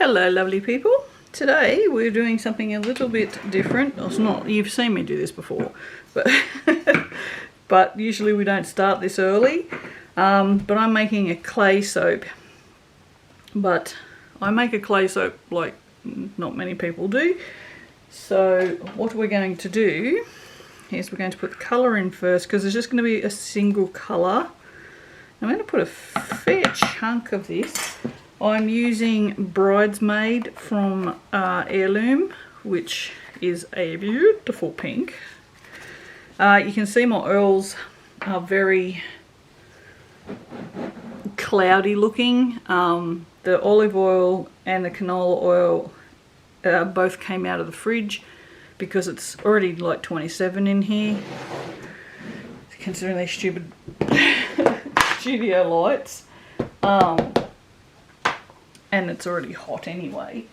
Hello lovely people. Today we're doing something a little bit different. It's not, you've seen me do this before, but but usually we don't start this early. But I'm making a clay soap. But I make a clay soap like not many people do. So what we're going to do is we're going to put the colour in first, because there's just going to be a single colour. I'm going to put a fair chunk of this. I'm using Bridesmaid from Heirloom, which is a beautiful pink. You can see my oils are very cloudy looking. The olive oil and the canola oil both came out of the fridge because it's already like 27 in here, considering these stupid studio lights. And it's already hot anyway.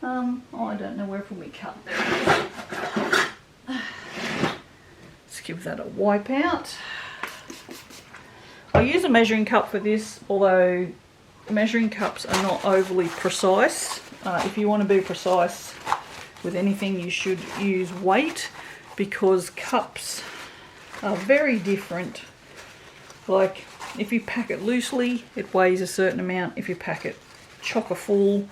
Oh, I don't know where we cut that. Let's give that a wipe out. I use a measuring cup for this, although measuring cups are not overly precise. If you want to be precise with anything, you should use weight, because cups are very different. Like, if you pack it loosely, it weighs a certain amount. If you pack it chocker full,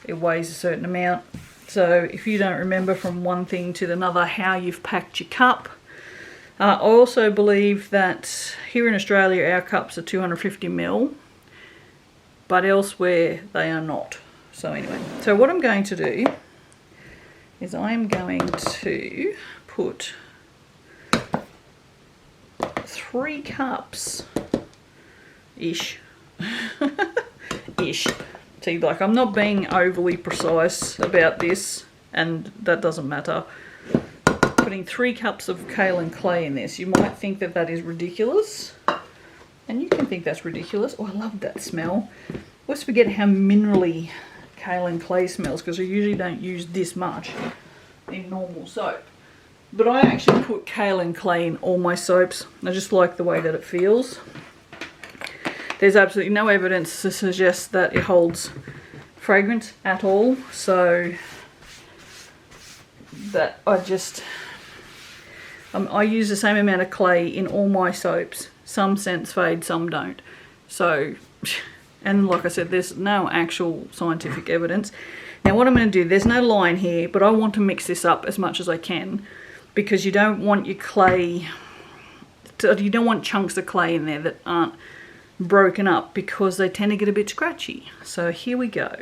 it weighs a certain amount. So if you don't remember from one thing to another how you've packed your cup. I also believe that here in Australia our cups are 250ml, but elsewhere they are not. So anyway, so what I'm going to do is I'm going to put 3 cups ish ish. See, like, I'm not being overly precise about this, and that doesn't matter. Putting 3 cups of kaolin clay in this, you might think that that is ridiculous, and you can think that's ridiculous. Oh, I love that smell. I always forget how minerally kaolin clay smells, because I usually don't use this much in normal soap. But I actually put kaolin clay in all my soaps. I just like the way that it feels. There's absolutely no evidence to suggest that it holds fragrance at all, so that I use the same amount of clay in all my soaps. Some scents fade, some don't. So, and like I said, there's no actual scientific evidence. Now what I'm going to do, there's no line here, but I want to mix this up as much as I can, because you don't want your clay, you don't want chunks of clay in there that aren't broken up, because they tend to get a bit scratchy. So here we go.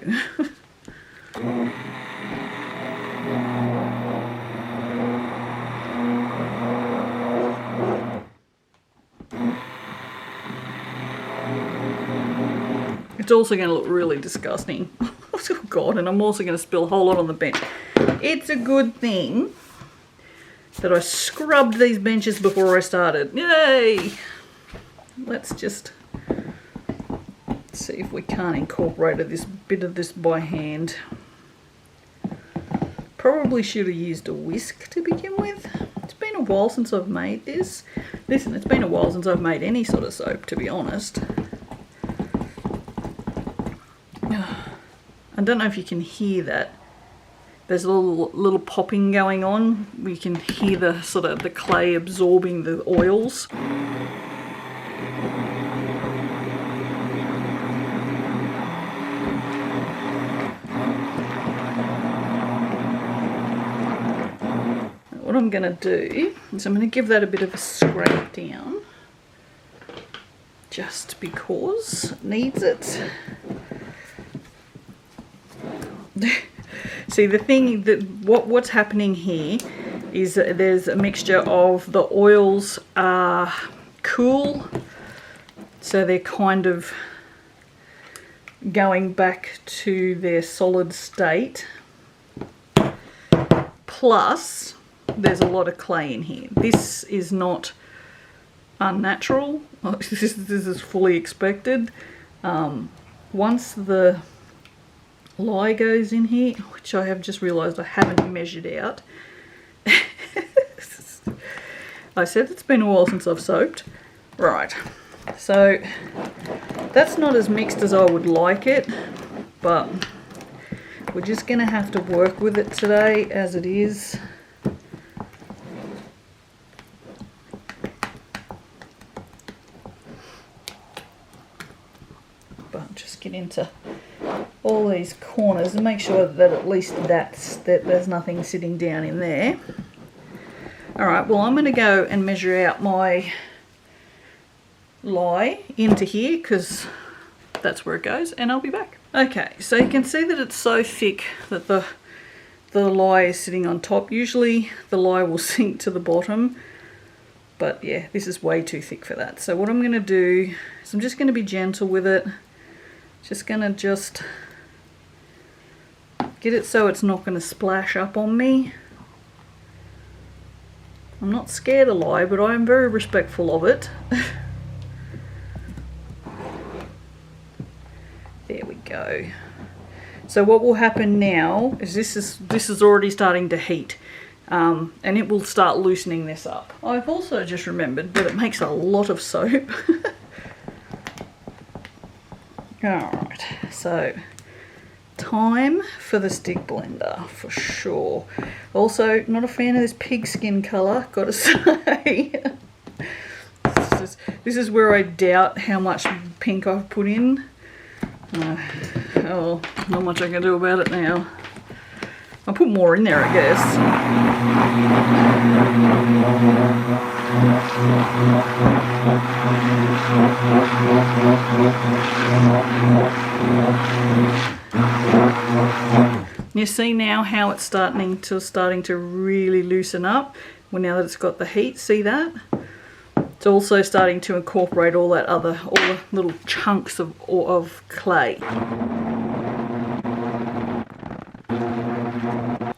It's also going to look really disgusting. Oh God, and I'm also going to spill a whole lot on the bench. It's a good thing that I scrubbed these benches before I started. Yay! Let's just see if we can't incorporate this bit of this by hand. Probably should have used a whisk to begin with. It's been a while since I've made this. Listen, it's been a while since I've made any sort of soap, to be honest. I don't know if you can hear that. There's a little popping going on. We can hear the sort of the clay absorbing the oils. What I'm going to do is I'm going to give that a bit of a scrape down, just because it needs it. See, the thing that what's happening here is that there's a mixture of the oils are cool, so they're kind of going back to their solid state, plus there's a lot of clay in here. This is not unnatural. This is fully expected. Once the lye goes in here, which I have just realised I haven't measured out. I said it's been a while since I've soaped. Right, so that's not as mixed as I would like it, but we're just going to have to work with it today as it is. But just get into all these corners and make sure that at least that there's nothing sitting down in there. Alright, well I'm going to go and measure out my lye into here because that's where it goes, and I'll be back. Okay, so you can see that it's so thick that the lye is sitting on top. Usually the lye will sink to the bottom, but yeah, this is way too thick for that. So what I'm going to do is I'm just going to be gentle with it. Just going to get it so it's not going to splash up on me. I'm not scared of lye, but I am very respectful of it. There we go. So what will happen now is this is already starting to heat, and it will start loosening this up. I've also just remembered that it makes a lot of soap. Alright, so time for the stick blender for sure. Also, not a fan of this pigskin colour, gotta say. This is where I doubt how much pink I've put in. Oh, not much I can do about it now. I'll put more in there, I guess. You see now how it's starting to really loosen up. Well, now that it's got the heat, see that? It's also starting to incorporate all the little chunks of clay.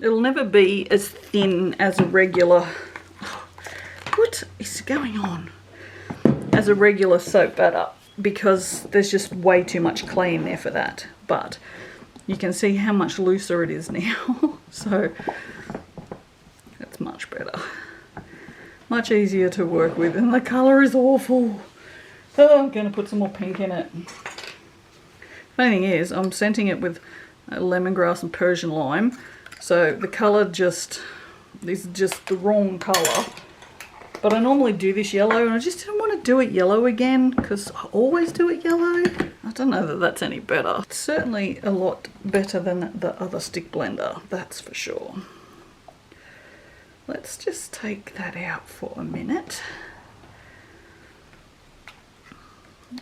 It'll never be as thin as a regular... What is going on? As a regular soap batter, because there's just way too much clay in there for that. But you can see how much looser it is now. So that's much better. Much easier to work with, and the colour is awful. Oh, I'm going to put some more pink in it. Funny thing is, I'm scenting it with lemongrass and Persian lime, so the colour is just the wrong colour. But I normally do this yellow, and I just didn't want to do it yellow again, because I always do it yellow. I don't know that that's any better. It's certainly a lot better than the other stick blender, that's for sure. Let's just take that out for a minute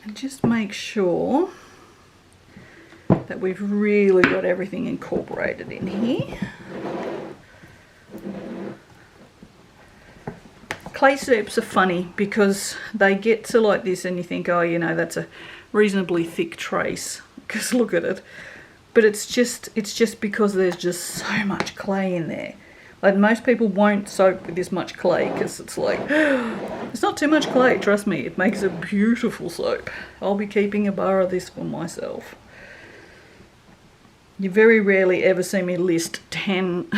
and just make sure that we've really got everything incorporated in here. Clay soaps are funny because they get to like this and you think, oh, you know, that's a reasonably thick trace, because look at it. But it's just because there's just so much clay in there. Like, most people won't soap with this much clay because it's like, it's not too much clay, trust me, it makes a beautiful soap. I'll be keeping a bar of this for myself. You very rarely ever see me list 10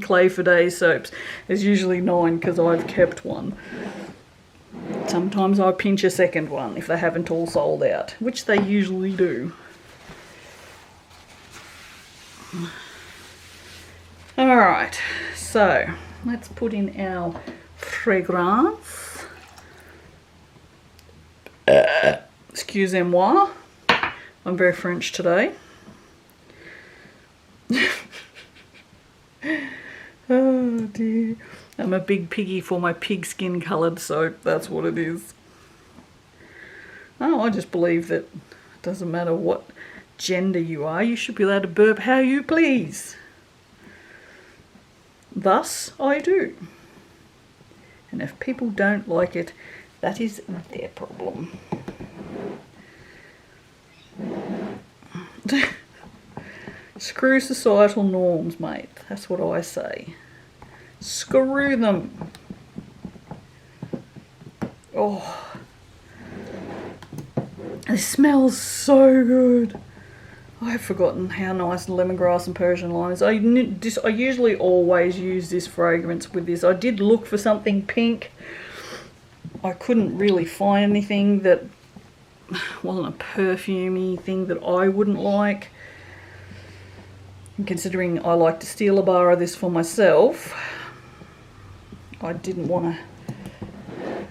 clay for days soaps. There's usually 9 because I've kept one. Sometimes I pinch a second one if they haven't all sold out, which they usually do. Alright, so let's put in our fragrance. Excusez-moi, I'm very French today. Oh dear, I'm a big piggy for my pigskin coloured soap, that's what it is. Oh, I just believe that it doesn't matter what gender you are, you should be allowed to burp how you please. Thus, I do. And if people don't like it, that is their problem. Screw societal norms, mate. That's what I say. Screw them. Oh. It smells so good. I've forgotten how nice lemongrass and Persian lime is. I usually always use this fragrance with this. I did look for something pink. I couldn't really find anything that wasn't a perfumey thing that I wouldn't like. And considering I like to steal a bar of this for myself, I didn't want to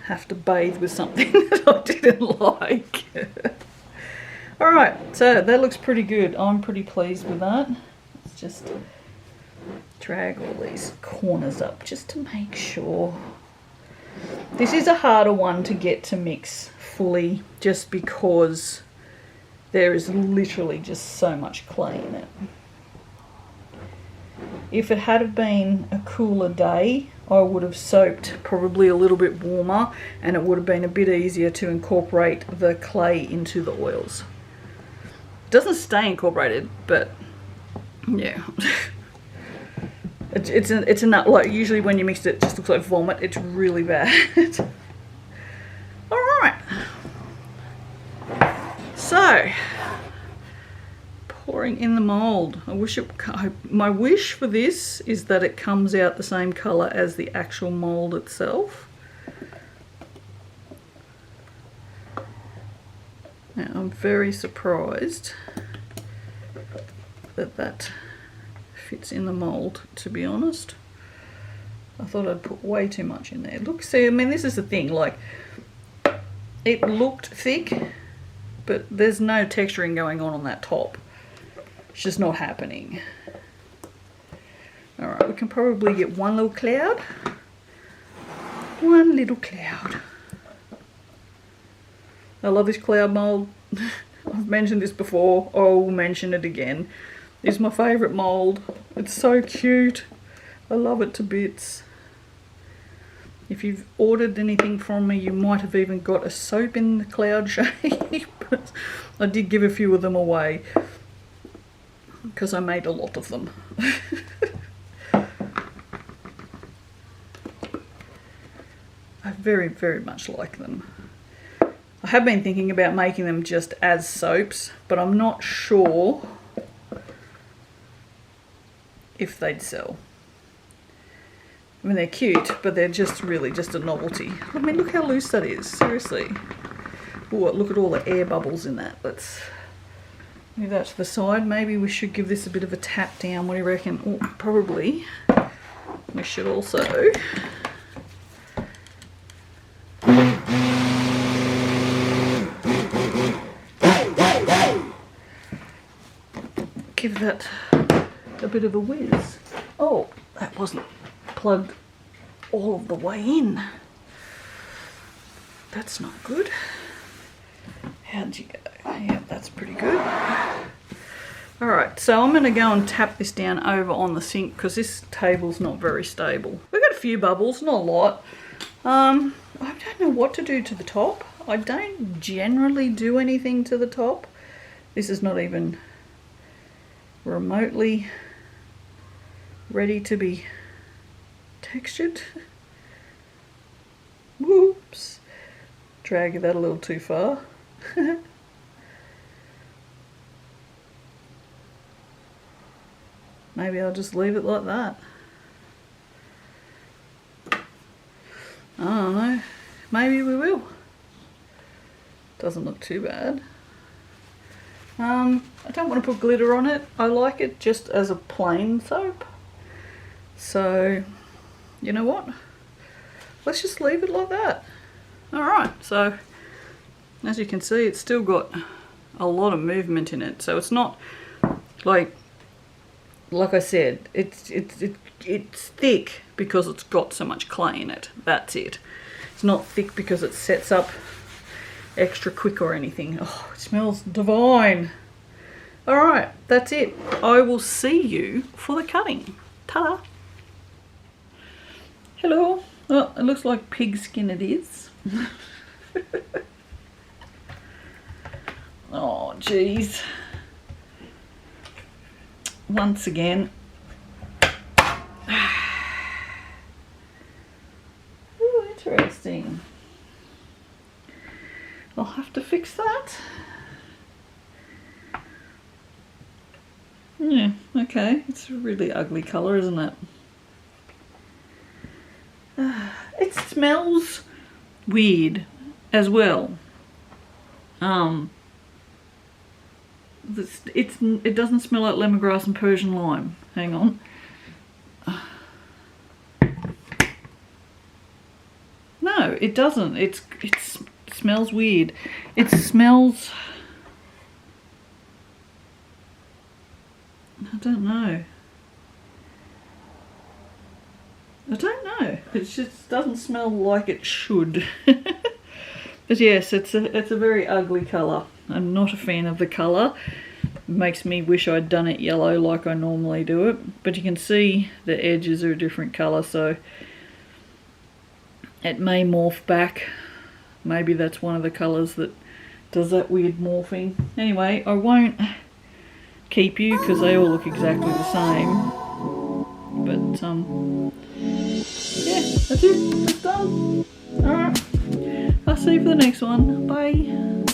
have to bathe with something that I didn't like. Alright, so that looks pretty good. I'm pretty pleased with that. Let's just drag all these corners up just to make sure. This is a harder one to get to mix fully just because there is literally just so much clay in it. If it had been a cooler day, I would have soaped probably a little bit warmer and it would have been a bit easier to incorporate the clay into the oils. It doesn't stay incorporated, but yeah. It's enough. Like usually when you mix it, it just looks like vomit. It's really bad. All right. So pouring in the mold. My wish for this is that it comes out the same color as the actual mold itself. Now I'm very surprised that fits in the mold, to be honest. I thought I'd put way too much in there. Look, see, I mean, this is the thing, like, it looked thick, but there's no texturing going on that top. It's just not happening. Alright, we can probably get one little cloud. One little cloud. I love this cloud mold. I've mentioned this before. I will mention it again. It's my favourite mould. It's so cute. I love it to bits. If you've ordered anything from me, you might have even got a soap in the cloud shape. I did give a few of them away because I made a lot of them. I very, very much like them. I have been thinking about making them just as soaps, but I'm not sure if they'd sell. I mean, they're cute, but they're just really just a novelty. I mean, look how loose that is, seriously. Ooh, look at all the air bubbles in that. Let's move that to the side. Maybe we should give this a bit of a tap down. What do you reckon? Oh, probably. We should also give that a bit of a whiz. Oh, that wasn't plugged all of the way in. That's not good. How'd you go? Yeah, that's pretty good. Alright, so I'm going to go and tap this down over on the sink because this table's not very stable. We've got a few bubbles, not a lot. I don't know what to do to the top. I don't generally do anything to the top. This is not even remotely ready to be textured. Whoops. Drag that a little too far. Maybe I'll just leave it like that. I don't know. Maybe we will. Doesn't look too bad. I don't want to put glitter on it. I like it just as a plain soap. So, you know what? Let's just leave it like that. Alright, so as you can see, it's still got a lot of movement in it. So it's not like I said, it's thick because it's got so much clay in it. That's it. It's not thick because it sets up extra quick or anything. Oh, it smells divine. Alright, that's it. I will see you for the cutting. Ta-da! Hello. Well, it looks like pig skin it is. Oh, geez. Once again. Ooh, interesting. I'll have to fix that. Yeah, okay. It's a really ugly colour, isn't it? It smells weird as well. It doesn't smell like lemongrass and Persian lime. Hang on. No, it doesn't. It smells weird. It smells... I don't know. I don't know. It just doesn't smell like it should. But yes, it's a very ugly colour. I'm not a fan of the colour. It makes me wish I'd done it yellow like I normally do it. But you can see the edges are a different colour, so it may morph back. Maybe that's one of the colours that does that weird morphing. Anyway, I won't keep you because they all look exactly the same. But yeah, that's it. That's done. Alright. I'll see you for the next one. Bye.